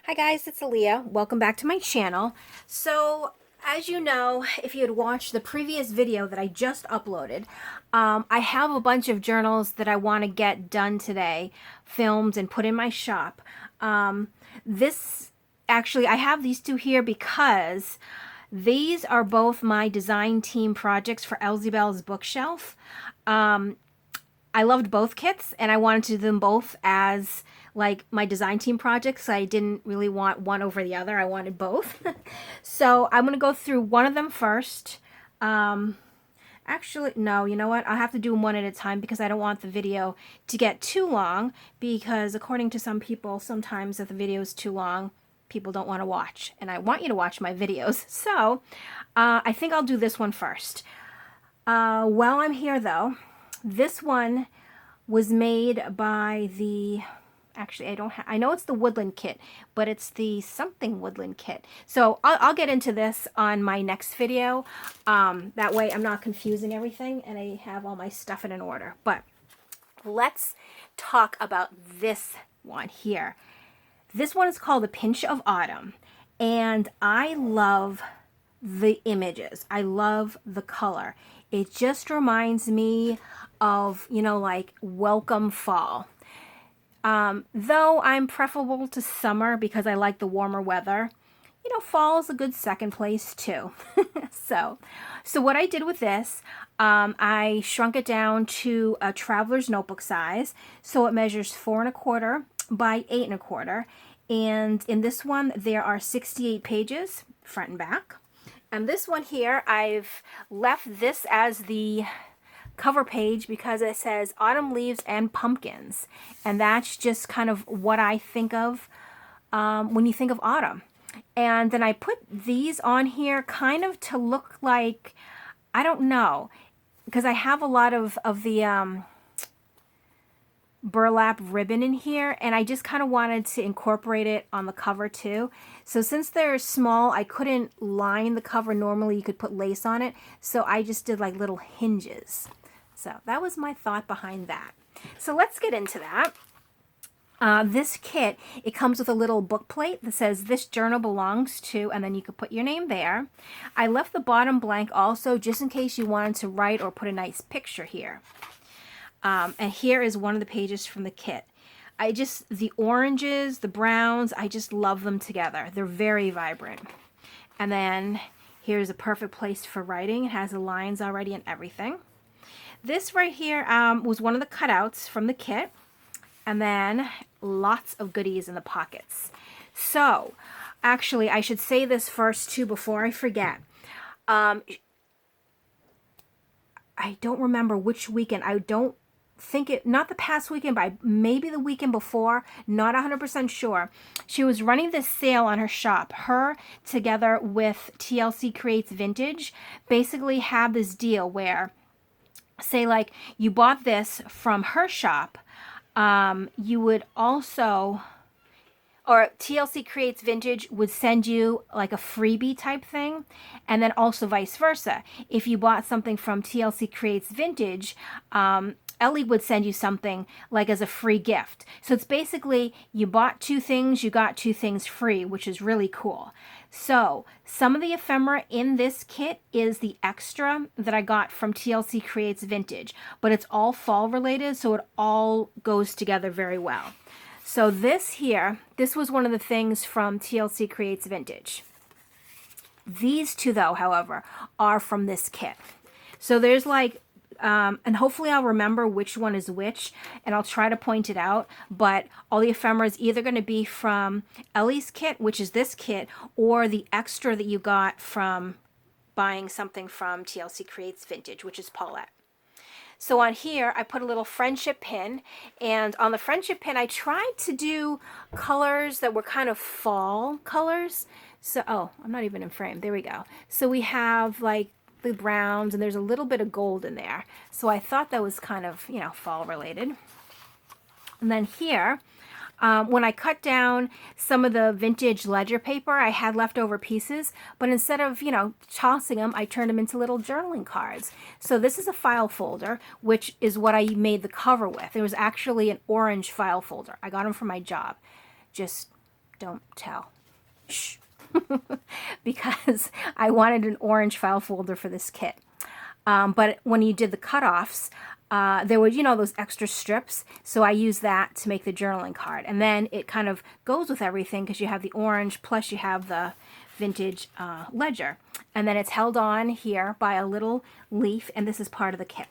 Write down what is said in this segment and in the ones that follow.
Hi guys, it's Aaliyah. Welcome back to my channel. So, as you know, if you had watched the previous video that I just uploaded, I have a bunch of journals that I want to get done today, filmed and put in my shop. I have these two here because these are both my design team projects for EllsieBel's Bookshelf. I loved both kits and I wanted to do them both as like my design team projects. I didn't really want one over the other. I wanted both. So I'm going to go through one of them first. Actually, no, you know what? I'll have to do them one at a time because I don't want the video to get too long, because according to some people, sometimes if the video is too long, people don't want to watch. And I want you to watch my videos. So I think I'll do this one first. While I'm here though, this one was made by actually, I know it's the Woodland kit, but it's the something Woodland kit. So I'll get into this on my next video. That way I'm not confusing everything and I have all my stuff in an order. But let's talk about this one here. This one is called A Pinch of Autumn. And I love the images. I love the color. It just reminds me of, like welcome fall. Though I'm preferable to summer because I like the warmer weather, fall is a good second place too. So what I did with this, I shrunk it down to a traveler's notebook size. So it measures 4¼ by 8¼ and in this one there are 68 pages, front and back. And this one here, I've left this as the cover page because it says autumn leaves and pumpkins. And that's just kind of what I think of when you think of autumn. And then I put these on here kind of to look like, I don't know, because I have a lot of the burlap ribbon in here, and I just kind of wanted to incorporate it on the cover too. So since they're small, I couldn't line the cover. Normally you could put lace on it, so I just did like little hinges. So that was my thought behind that. So let's get into that. This kit, it comes with a little book plate that says this journal belongs to, and then you could put your name there. I left the bottom blank also just in case you wanted to write or put a nice picture here. And here is one of the pages from the kit. The oranges, the browns, I just love them together. They're very vibrant. And then here's a perfect place for writing. It has the lines already and everything. This right here was one of the cutouts from the kit. And then lots of goodies in the pockets. So, actually, I should say this first too before I forget. I don't remember which weekend. I don't think not the past weekend, but maybe the weekend before, not 100% sure. She was running this sale on her shop. Her, together with TLC Creates Vintage, basically have this deal where, say like you bought this from her shop, you would also, or TLC Creates Vintage would send you like a freebie type thing, and then also vice versa. If you bought something from TLC Creates Vintage, Ellie would send you something like as a free gift. So it's basically you bought two things, you got two things free, which is really cool. So some of the ephemera in this kit is the extra that I got from TLC Creates Vintage, but it's all fall related, so it all goes together very well. So this here, this was one of the things from TLC Creates Vintage. These two though, however, are from this kit. So there's like, and hopefully I'll remember which one is which, and I'll try to point it out, but all the ephemera is either going to be from Ellie's kit, which is this kit, or the extra that you got from buying something from TLC Creates Vintage, which is Paulette. So on here, I put a little friendship pin, and on the friendship pin, I tried to do colors that were kind of fall colors. So, oh, I'm not even in frame. There we go. So we have like the browns, and there's a little bit of gold in there. So I thought that was kind of, fall related. And then here, when I cut down some of the vintage ledger paper, I had leftover pieces, but instead of, tossing them, I turned them into little journaling cards. So this is a file folder, which is what I made the cover with. It was actually an orange file folder. I got them from my job. Just Don't tell. Shh. Because I wanted an orange file folder for this kit. But when you did the cutoffs, there were, you know, those extra strips. So I used that to make the journaling card. And then it kind of goes with everything because you have the orange plus you have the vintage ledger. And then it's held on here by a little leaf, and this is part of the kit.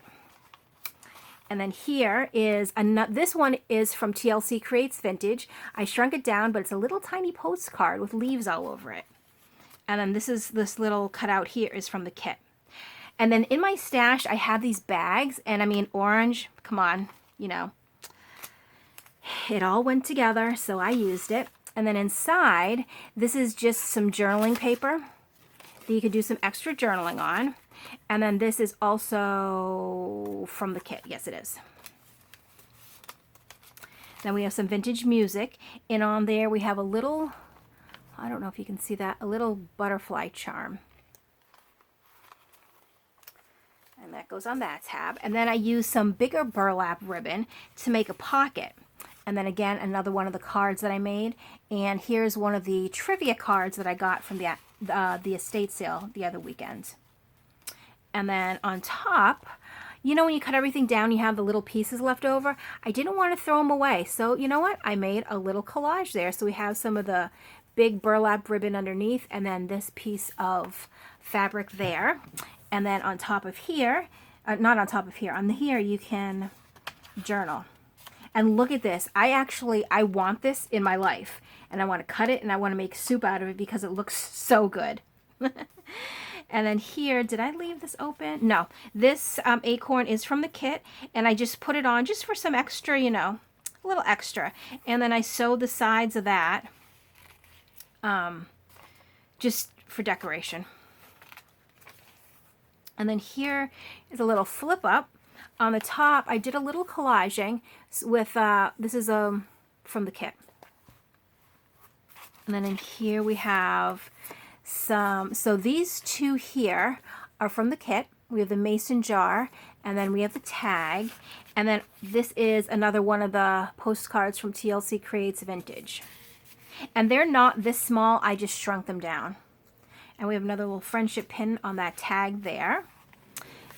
And then here is another, this one is from TLC Creates Vintage. I shrunk it down, but it's a little tiny postcard with leaves all over it. And then this little cutout here is from the kit. And then in my stash, I have these bags, and I mean, orange, come on, you know. It all went together, so I used it. And then inside, this is just some journaling paper that you could do some extra journaling on. And then this is also from the kit. Yes, it is. Then we have some vintage music. And on there we have a little, I don't know if you can see that, a little butterfly charm. And that goes on that tab. And then I use some bigger burlap ribbon to make a pocket. And then again, another one of the cards that I made. And here's one of the trivia cards that I got from the estate sale the other weekend. And then on top, you know when you cut everything down, you have the little pieces left over? I didn't want to throw them away. So you know what? I made a little collage there. So we have some of the big burlap ribbon underneath, and then this piece of fabric there. And then on top of here, not on top of here, on here you can journal. And look at this. I want this in my life. And I want to cut it and I want to make soup out of it because it looks so good. And then here, did I leave this open? No. This acorn is from the kit. And I just put it on just for some extra, you know, a little extra. And then I sewed the sides of that just for decoration. And then here is a little flip up. On the top, I did a little collaging with, this is from the kit. And then in here we have some, so these two here are from the kit. We have the mason jar, and then we have the tag. And then this is another one of the postcards from TLC Creates Vintage. And they're not this small, I just shrunk them down. And we have another little friendship pin on that tag there.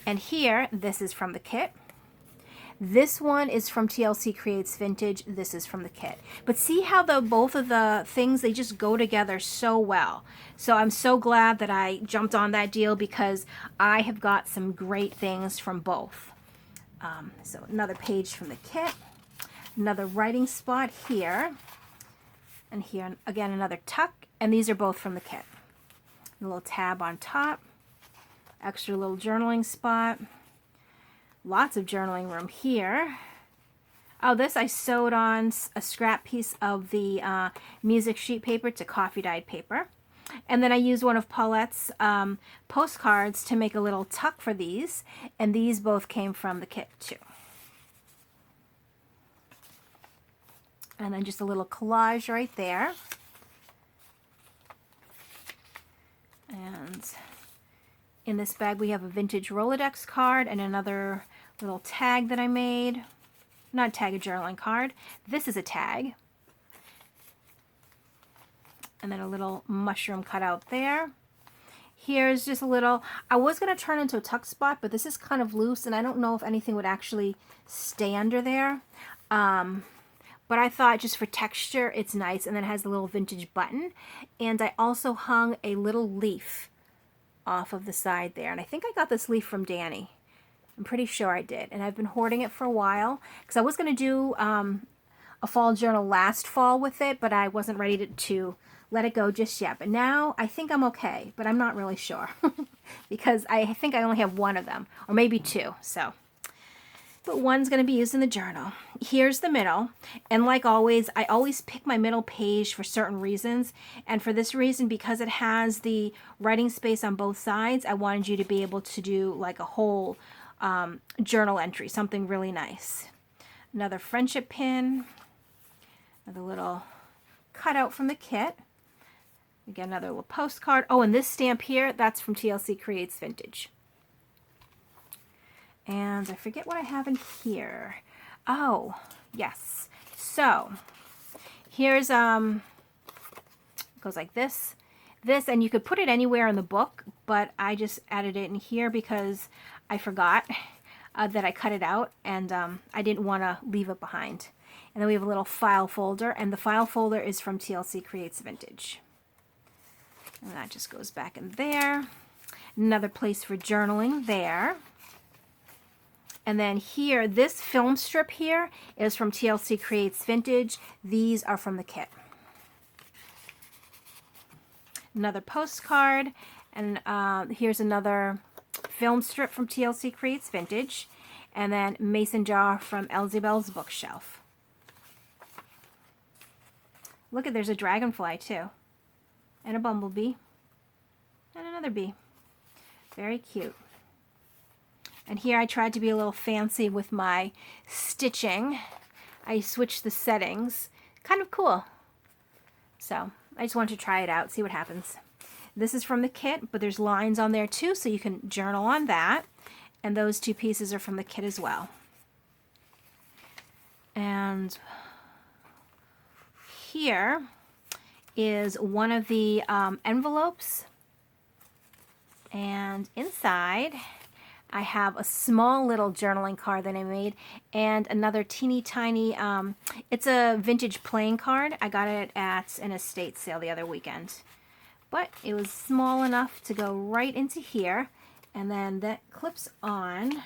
And here, this is from the kit. This one is from TLC Creates Vintage. This is from the kit. But see how both of the things, they just go together so well. So I'm so glad that I jumped on that deal because I have got some great things from both. So another page from the kit. Another writing spot here. And here, again, another tuck. And these are both from the kit. A little tab on top. Extra little journaling spot. Lots of journaling room here. Oh, this I sewed on a scrap piece of the music sheet paper to coffee dyed paper. And then I used one of Paulette's postcards to make a little tuck for these. And these both came from the kit too. And then just a little collage right there. And in this bag we have a vintage Rolodex card and another little tag that I made. Not a tag, a journaling card. This is a tag. And then a little mushroom cutout there. Here's just a little, I was going to turn into a tuck spot, but this is kind of loose and I don't know if anything would actually stay under there. But I thought just for texture, it's nice. And then it has a little vintage button. And I also hung a little leaf off of the side there. And I think I got this leaf from Danny. I'm pretty sure I did. And I've been hoarding it for a while. Because I was going to do a fall journal last fall with it. But I wasn't ready to let it go just yet. But now I think I'm okay. But I'm not really sure. Because I think I only have one of them. Or maybe two. So. But one's going to be used in the journal. Here's the middle. And like always, I always pick my middle page for certain reasons. And for this reason, because it has the writing space on both sides, I wanted you to be able to do like a whole journal entry, something really nice. Another friendship pin. Another little cutout from the kit. Again, another little postcard. Oh, and this stamp here, that's from TLC Creates Vintage. And I forget what I have in here. Oh, yes. So, here's Goes like this. This, and you could put it anywhere in the book, but I just added it in here because I forgot that I cut it out, and I didn't want to leave it behind. And then we have a little file folder, and the file folder is from TLC Creates Vintage. And that just goes back in there. Another place for journaling there. And then here, this film strip here is from TLC Creates Vintage. These are from the kit. Another postcard, and here's another film strip from TLC Creates Vintage, and then mason jar from EllsieBelsBookShelf. Look at, there's a dragonfly too, and a bumblebee, and another bee. Very cute. And here I tried to be a little fancy with my stitching. I switched the settings. Kind of cool. So I just wanted to try it out, see what happens. This is from the kit, but there's lines on there too, so you can journal on that. And those two pieces are from the kit as well. And here is one of the envelopes. And inside, I have a small little journaling card that I made, and another teeny tiny, it's a vintage playing card. I got it at an estate sale the other weekend. But it was small enough to go right into here, and then that clips on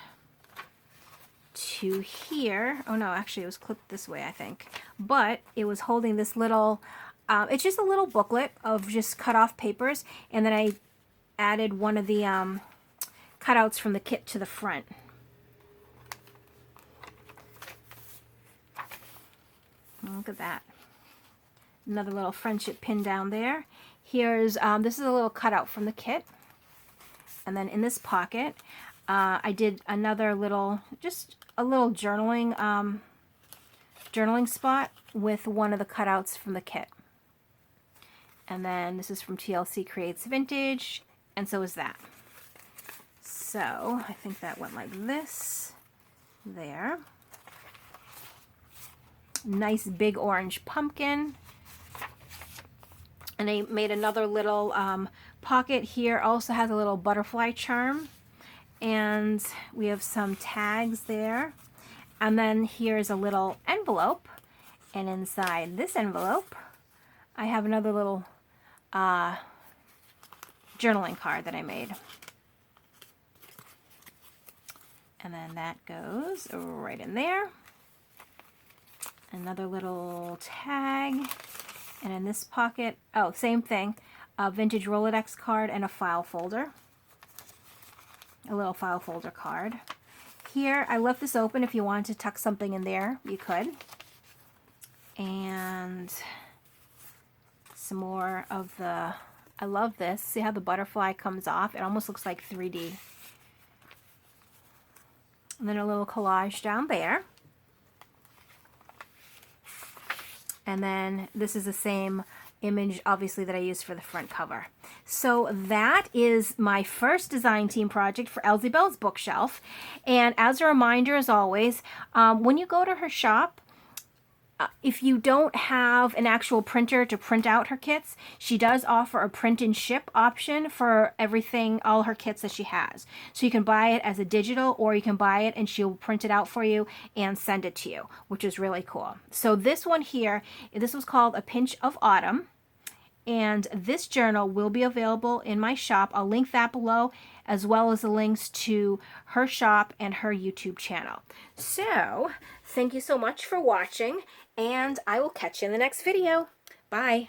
to here. Oh no, actually it was clipped this way, I think. But it was holding this little, it's just a little booklet of just cut off papers, and then I added one of the cutouts from the kit to the front. Look at that. Another little friendship pin down there. Here's, this is a little cutout from the kit. And then in this pocket, I did another little, just a little journaling, journaling spot with one of the cutouts from the kit. And then this is from TLC Creates Vintage, and so is that. So I think that went like this, there. Nice big orange pumpkin. And I made another little pocket here. Also has a little butterfly charm. And we have some tags there. And then here's a little envelope. And inside this envelope, I have another little journaling card that I made. And then that goes right in there. Another little tag. And in this pocket, oh, same thing, a vintage Rolodex card and a file folder. A little file folder card. Here, I left this open. If you wanted to tuck something in there, you could. And some more of the, I love this. See how the butterfly comes off? It almost looks like 3D. And then a little collage down there. And then this is the same image, obviously, that I used for the front cover. So that is my first design team project for Elsie Bell's Bookshelf. And as a reminder, as always, when you go to her shop, if you don't have an actual printer to print out her kits, she does offer a print and ship option for everything, all her kits that she has. So you can buy it as a digital, or you can buy it and she'll print it out for you and send it to you, which is really cool. So this one here, this was called A Pinch of Autumn. And this journal will be available in my shop. I'll link that below, as well as the links to her shop and her YouTube channel. So, thank you so much for watching, and I will catch you in the next video. Bye.